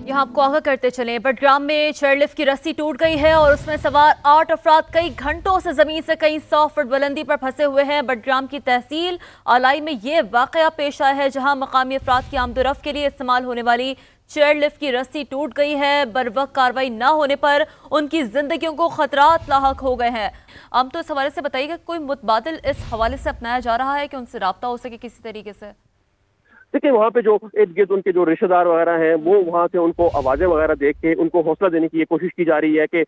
यहाँ आपको आगाह करते चलें, बडग्राम में चेयरलिफ्ट की रस्सी टूट गई है और उसमें सवार 8 अफराद कई घंटों से जमीन से कई 100 फुट बुलंदी पर फंसे हुए हैं। बडग्राम की तहसील आलाई में ये वाकया पेश आया है, जहां मकामी अफराद की आमदोरफ्त के लिए इस्तेमाल होने वाली चेयरलिफ्ट की रस्सी टूट गई है। बरवक्त कार्रवाई न होने पर उनकी जिंदगियों को खतरात लाहक हो गए हैं। हम तो इस हवाले से बताइएगा, कोई मुतबादिल इस हवाले से अपनाया जा रहा है कि उनसे राब्ता हो सके किसी तरीके से? देखिए, वहाँ पे जो इर्द गिर्द उनके जो रिश्तेदार वगैरह हैं, वो वहाँ से उनको आवाज़ें वगैरह देख के उनको हौसला देने की ये कोशिश की जा रही है कि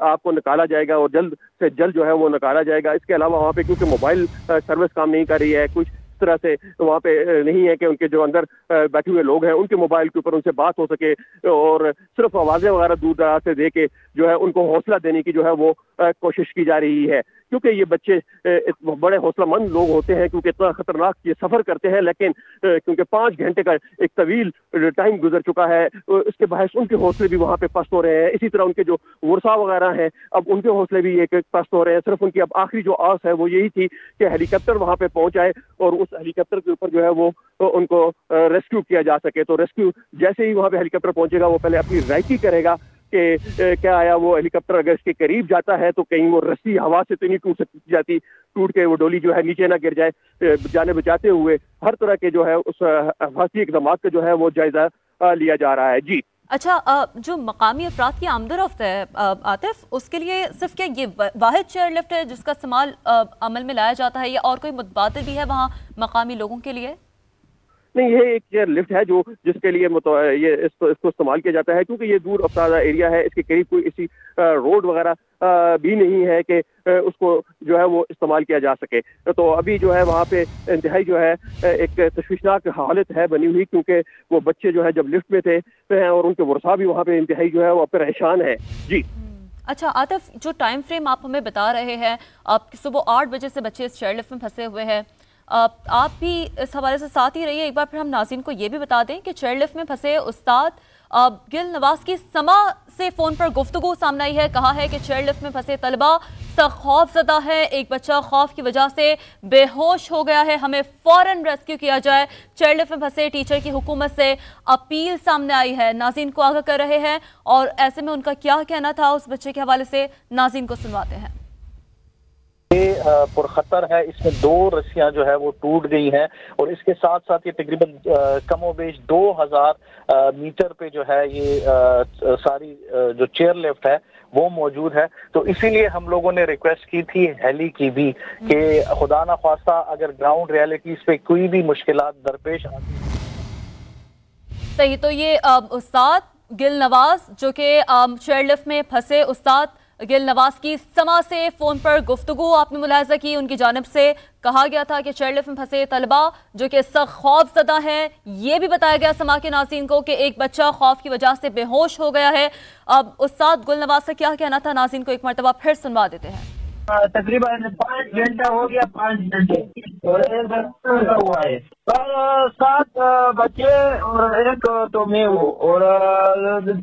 आपको निकाला जाएगा और जल्द से जल्द जो है वो निकाला जाएगा। इसके अलावा वहाँ पे क्योंकि मोबाइल सर्विस काम नहीं कर रही है, कुछ तरह से वहाँ पे नहीं है कि उनके जो अंदर बैठे हुए लोग हैं उनके मोबाइल के ऊपर उनसे बात हो सके, और सिर्फ आवाज़ें वगैरह दूर दराज से दे के जो है उनको हौसला देने की जो है वो कोशिश की जा रही है। क्योंकि ये बच्चे बड़े हौसलामंद लोग होते हैं, क्योंकि इतना खतरनाक ये सफ़र करते हैं, लेकिन क्योंकि 5 घंटे का एक तवील टाइम गुजर चुका है, इसके बायस उनके हौसले भी वहाँ पे पस्त हो रहे हैं। इसी तरह उनके जो वर्षा वगैरह हैं, अब उनके हौसले भी एक पस्त हो रहे हैं। सिर्फ उनकी अब आखिरी जो आस है वो यही थी कि हेलीकॉप्टर वहाँ पे पहुँच जाए और उस हेलीकॉप्टर के ऊपर जो है वो उनको रेस्क्यू किया जा सके। तो रेस्क्यू जैसे ही वहाँ पे हेलीकॉप्टर पहुँचेगा, वो पहले अपनी रायकी करेगा कि क्या आया वो हेलीकॉप्टर अगर इसके करीब जाता है तो कहीं वो रस्सी हवा से तो नहीं टूट के वो डोली जो है नीचे ना गिर जाए। जाने बचाते हुए हर तरह के जो है उस हिफाजती इक़दामात का जो है वो जायजा लिया जा रहा है। जी अच्छा, जो मकामी अफराद की आमदोरफ्त है आतिफ, उसके लिए सिर्फ क्या ये वाहिद चेयरलिफ्ट है जिसका इस्तेमाल अमल में लाया जाता है, या और कोई मुतबादिल भी है वहाँ मकामी लोगों के लिए? नहीं, ये एक चेयर लिफ्ट है जो जिसके लिए ये इसको इस्तेमाल किया जाता है, क्योंकि ये दूर अफरादा एरिया है, इसके करीब कोई इसी रोड वगैरह भी नहीं है कि उसको जो है वो इस्तेमाल किया जा सके। तो अभी जो है वहाँ पे इंतहाई जो है एक तशवीशनाक हालत है बनी हुई, क्योंकि वो बच्चे जो है जब लिफ्ट में थे और उनके वर्षा भी वहाँ पे इंतहाई जो है वो परेशान है। जी अच्छा आतिफ, जो टाइम फ्रेम आप हमें बता रहे हैं, आप सुबह 8 बजे से बच्चे इस चेयरलिफ्ट में फंसे हुए हैं, आप भी इस हवाले से साथ ही रहिए। एक बार फिर हम नाज़रीन को ये भी बता दें कि चेयरलिफ्ट में फंसे उस्ताद गिल नवाज की समा से फ़ोन पर गुफ्तगू सामने आई है। कहा है कि चेयरलिफ्ट में फंसे तलबा खौफज़दा है, एक बच्चा खौफ की वजह से बेहोश हो गया है, हमें फ़ौरन रेस्क्यू किया जाए। चेयरलिफ्ट में फंसे टीचर की हुकूमत से अपील सामने आई है, नाज़रीन को आगाह कर रहे हैं, और ऐसे में उनका क्या कहना था उस बच्चे के हवाले से नाज़रीन को सुनवाते हैं। पुरखतर है, इसमें 2 रस्सियां जो है वो टूट गई हैं, और इसके साथ साथ ये तकरीबन कमोबेश 2000 मीटर पे जो है ये सारी जो चेयर लिफ्ट है वो मौजूद है। तो इसीलिए हम लोगों ने रिक्वेस्ट की थी हेली की भी कि खुदा ना ख्वास्ता अगर ग्राउंड रियलिटीज पे कोई भी मुश्किलात दरपेश आती है। सही, तो ये उस्ताद गिल नवाज जो कि चेयरलिफ्ट में फंसे उस्ताद गिल नवाज की समा से फ़ोन पर गुफ्तगू आपने मुलाहजा की। उनकी जानिब से कहा गया था कि चेयरलिफ्ट में फंसे तलबा जो कि सख्त खौफज़दा हैं, ये भी बताया गया समा के नाज़रीन को कि एक बच्चा खौफ की वजह से बेहोश हो गया है। अब उस्ताद गुल नवाज से क्या कहना था, नाज़रीन को एक मरतबा फिर सुनवा देते हैं। तकरीबन 5 घंटा हो गया, 5 घंटे और एक बच्चा हुआ है, पर 7 बच्चे और एक तो मैं हूँ, और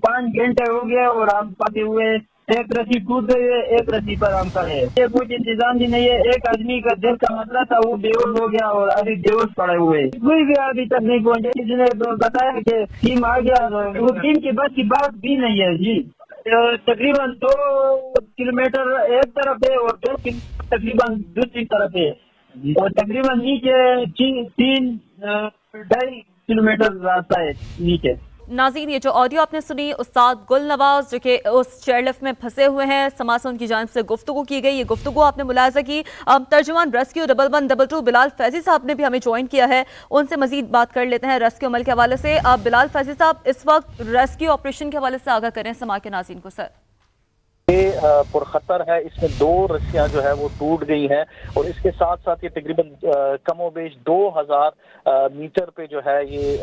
5 घंटे हो गए और हम फंसे हुए। एक रस्सी टूट गई है, एक रस्सी पर हम खड़े हैं। ये कुछ इंतजाम भी नहीं है। एक आदमी का दिल का मसला था, वो बेहोश हो गया और अभी बेहोश पड़े हुए, कोई भी अभी तक नहीं पहुंचे। इसने बताया कि टीम आ गया, वो टीम की बस की बात भी नहीं है। जी तकरीबन 2 किलोमीटर एक तरफ है और 2 किलोमीटर तकरीबन दूसरी तरफ है, और तकरीबन नीचे 3-2.5 किलोमीटर रास्ता है नीचे। नाज़रीन, ये जो ऑडियो आपने सुनी उस्ताद गुल नवाज जो कि उस चेयरलिफ्ट में फंसे हुए हैं, समाज से उनकी जानिब से गुफ्तगू की गई। ये गुफ्तगू आपने मुलाहजा की। तर्जुमान रेस्क्यू 1122 बिलाल फैजी साहब ने भी हमें ज्वाइन किया है, उनसे मजीद बात कर लेते हैं रेस्क्यू अमल के हवाले से। बिलाल फैजी साहब, इस वक्त रेस्क्यू ऑपरेशन के हवाले से आगाह करें समा के नाज़रीन को। सर, पुरखतर है, इसमें 2 रस्सियां जो है वो टूट गई हैं, और इसके साथ साथ ये तकरीबन कमोबेश 2000 मीटर पे जो है ये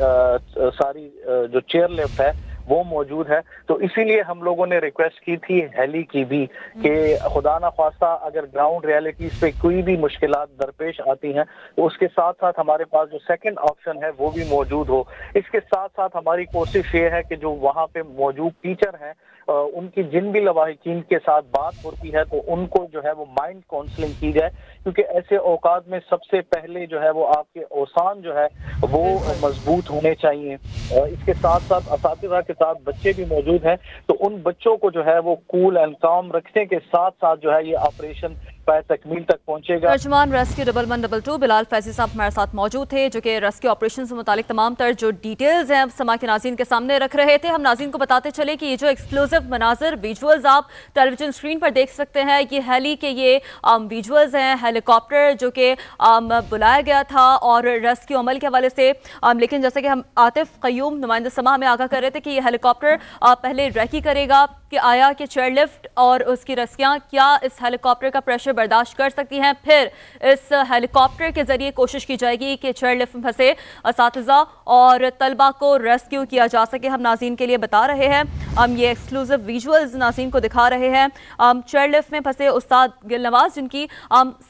सारी जो चेयर लिफ्ट है वो मौजूद है। तो इसीलिए हम लोगों ने रिक्वेस्ट की थी हेली की भी कि खुदा ना ख्वास्ता अगर ग्राउंड रियलिटीज पे कोई भी मुश्किलात दरपेश आती हैं तो उसके साथ साथ हमारे पास जो सेकंड ऑप्शन है वो भी मौजूद हो। इसके साथ साथ हमारी कोशिश ये है कि जो वहाँ पे मौजूद टीचर हैं उनकी जिन भी लवाहिकीन के साथ बात होती है तो उनको जो है वो माइंड काउंसलिंग की जाए, क्योंकि ऐसे औकात में सबसे पहले जो है वो आपके औसान जो है वो मजबूत होने चाहिए। इसके साथ साथ असातिज़ा के साथ बच्चे भी मौजूद हैं, तो उन बच्चों को जो है वो कूल एंड काम रखने के साथ साथ जो है ये ऑपरेशन तकमील तक पहुंचेगा। तर्जुमान रेस्क्यू 1122 बिलाल फैजी साहब हमारे साथ मौजूद थे, जो कि रेस्क्यू ऑपरेशन से मुतालिक तमाम तर जो डिटेल्स हैं समा के नाज़रीन के सामने रख रहे थे। हम नाज़रीन को बताते चले कि ये जो एक्सप्लोसिव मनाजर विजुअल्स आप टेलीविजन स्क्रीन पर देख सकते हैं, ये हेली के ये विजुअल्स हैं, हेलीकॉप्टर जो कि बुलाया गया था और रेस्क्यू अमल के हवाले से, लेकिन जैसे कि हम आतिफ क़य्यूम नुमाइंदा समा हमें आगाह कर रहे थे कि ये हेलीकॉप्टर पहले रेकी करेगा कि आया कि चेयर लिफ्ट और उसकी रस्सियाँ क्या इस हेलीकॉप्टर का प्रेशर बर्दाश्त कर सकती हैं। फिर इस हेलीकॉप्टर के जरिए कोशिश की जाएगी कि चेयर लिफ्ट में फंसे असातिज़ा और तलबा को रेस्क्यू किया जा सके। हम नाज़रीन के लिए बता रहे हैं, हम ये एक्सक्लूसिव विजुअल्स नाज़रीन को दिखा रहे हैं। चेयर लिफ्ट में फंसे उस्ताद गिल नवाज, जिनकी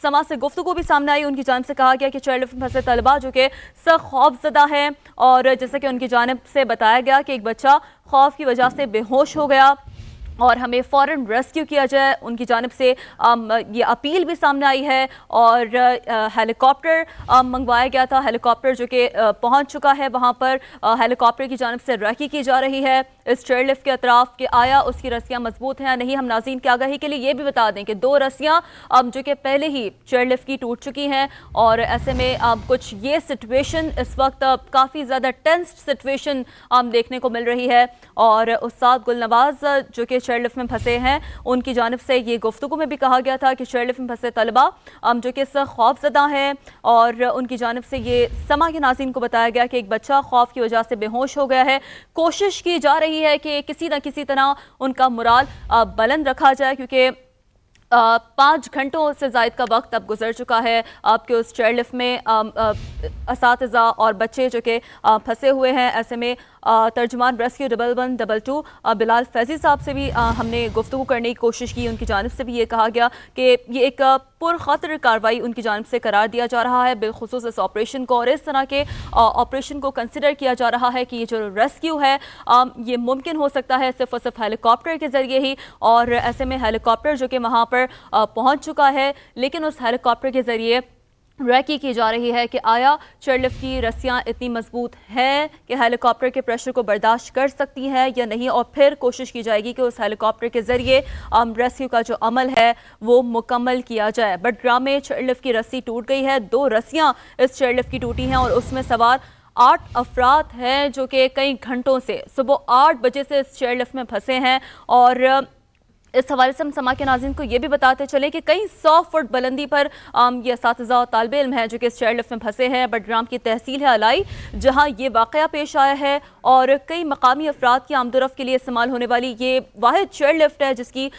समा से गुफ्तगू भी सामने आई, उनकी जानिब से कहा गया कि चेयर लिफ्ट में फंसे तलबा जो कि सख्त खौफजदा हैं और जैसे कि उनकी जानिब से बताया गया कि एक बच्चा खौफ की वजह से बेहोश हो गया और हमें फ़ौरन रेस्क्यू किया जाए। उनकी जानिब से ये अपील भी सामने आई है और हेलीकॉप्टर मंगवाया गया था, हेलीकॉप्टर जो कि पहुंच चुका है वहां पर। हेलीकॉप्टर की जानिब से रेकी की जा रही है इस चेयर लिफ्ट के अतराफ के आया उसकी रस्सियाँ मजबूत हैं या नहीं। हम नाज़रीन की आगाही के लिए ये भी बता दें कि 2 रस्सियाँ जो कि पहले ही चेयर लिफ्ट की टूट चुकी हैं और ऐसे में कुछ ये सिचुएशन इस वक्त काफ़ी ज़्यादा टेंस्ड सिचुएशन देखने को मिल रही है। और उस्ताद गुल नवाज जो कि चेयर लिफ्ट में फंसे हैं, उनकी जानिब से ये गुफ्तगू में भी कहा गया था कि चेयर लिफ्ट में फंसे तलबा जो कि खौफजदा हैं और उनकी जानिब से ये समा के नाज़रीन को बताया गया कि एक बच्चा खौफ की वजह से बेहोश हो गया है। कोशिश की जा रही है कि किसी न किसी तरह उनका मुराल बुलंद रखा जाए, क्योंकि 5 घंटों से ज़ायद का वक्त अब गुजर चुका है आपके उस चेयर लिफ्ट में। असातिज़ा और बच्चे जो कि फंसे हुए हैं। ऐसे में तर्जुमान रेस्क्यू 1122 बिलाल फैजी साहब से भी हमने गुफ्तगू करने की कोशिश की। उनकी जानिब से भी ये कहा गया कि ये एक पुरखतर कार्रवाई उनकी जानिब से करार दिया जा रहा है, बिलखुसूस इस ऑपरेशन को, और इस तरह के ऑपरेशन को कंसिडर किया जा रहा है कि ये जो रेस्क्यू है ये मुमकिन हो सकता है सिर्फ और सिर्फ हेलीकॉप्टर के ज़रिए ही। और ऐसे में हेलीकॉप्टर जो कि वहाँ पर पहुँच चुका है, लेकिन उस हेलीकॉप्टर के ज़रिए रेकी की जा रही है कि आया चेयर लिफ्ट की रस्सियाँ इतनी मजबूत हैं कि हेलीकॉप्टर के प्रेशर को बर्दाश्त कर सकती है या नहीं। और फिर कोशिश की जाएगी कि उस हेलीकॉप्टर के ज़रिए रेस्क्यू का जो अमल है वो मुकम्मल किया जाए। बडग्राम में चेयर लिफ्ट की रस्सी टूट गई है, 2 रस्सियाँ इस चेयर लिफ्ट की टूटी हैं और उसमें सवार 8 अफराद हैं जो कि कई घंटों से सुबह 8 बजे से इस चेयर लिफ्ट में फंसे हैं। और इस हवाले से हम समा के नाज़रीन को ये भी बताते चले कि कई 100 फुट बुलंदी पर ये असातिज़ा और तालिबे इल्म हैं जो कि इस चेयर लिफ्ट में फंसे हैं। बडग्राम की तहसील है अलाई जहाँ ये वाक़या पेश आया है और कई मकामी अफराद की आमदोरफ़्त के लिए इस्तेमाल होने वाली ये वाहिद चेयर लिफ्ट है जिसकी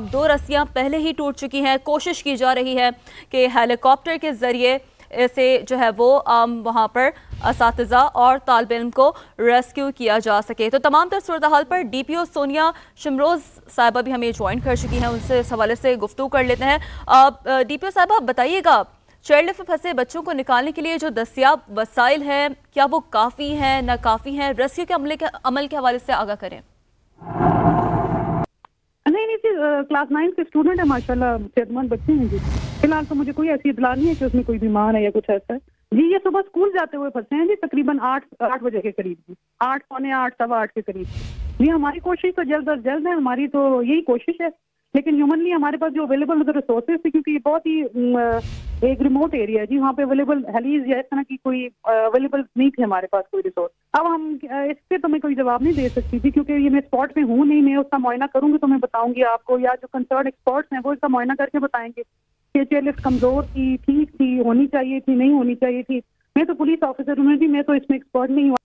2 रस्सियाँ पहले ही टूट चुकी हैं। कोशिश की जा रही है कि हेलीकॉप्टर के ज़रिए से जो है वो वहाँ पर असातिज़ा और तालिबे इल्म को रेस्क्यू किया जा सके। तो तमाम तर सूरत हाल पर DPO सोनिया शमरोज़ साहिबा भी हमें ज्वाइन कर चुकी हैं, उनसे इस हवाले से गुफ्तगू कर लेते हैं। DPO साहिबा बताइएगा, चेयर लिफ्ट में फंसे बच्चों को निकालने के लिए जो दस्तियाब वसाइल हैं क्या वो काफ़ी हैं, नाकाफ़ी हैं? रेस्क्यू के अमल के हवाले से आगाह करें। नहीं जी, क्लास 9 के स्टूडेंट है माशाल्लाह, सेहतमंद बच्चे हैं जी। फिलहाल तो मुझे कोई ऐसी इत्तला नहीं है कि उसमें कोई बीमार है या कुछ ऐसा है जी। ये सुबह स्कूल जाते हुए फंसे हैं जी, तकरीबन 8 बजे के करीब जी, 8 पौने 8 सवा 8 के करीब जी। हमारी कोशिश तो जल्द अज जल्द है, हमारी तो यही कोशिश है, लेकिन ह्यूमनली हमारे पास जो अवेलेबल रिसोर्सेज थे, क्योंकि ये बहुत ही एक रिमोट एरिया है जी, वहाँ पे अवेलेबल हेलीज या इस तरह की कोई अवेलेबल नहीं थे हमारे पास कोई रिसोर्स। अब हम इस पे तो मैं कोई जवाब नहीं दे सकती थी क्योंकि ये मैं स्पॉट पे हूँ नहीं। मैं उसका मुआयना करूंगी तो मैं बताऊंगी आपको, या जो कंसर्न एक्सपर्ट्स हैं वो इसका मुआयना करके बताएंगे कि चेयर लिफ्ट कमजोर थी, ठीक थी, होनी चाहिए थी, नहीं होनी चाहिए थी। मैं तो पुलिस ऑफिसर हूँ जी, मैं तो इसमें एक्सपर्ट नहीं हूँ।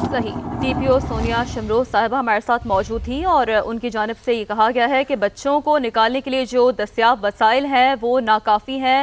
सही। DPO सोनिया शमरोज़ साहिबा हमारे साथ मौजूद थी और उनकी जानिब से ये कहा गया है कि बच्चों को निकालने के लिए जो दस्तियाब वसाइल हैं वो नाकाफ़ी हैं।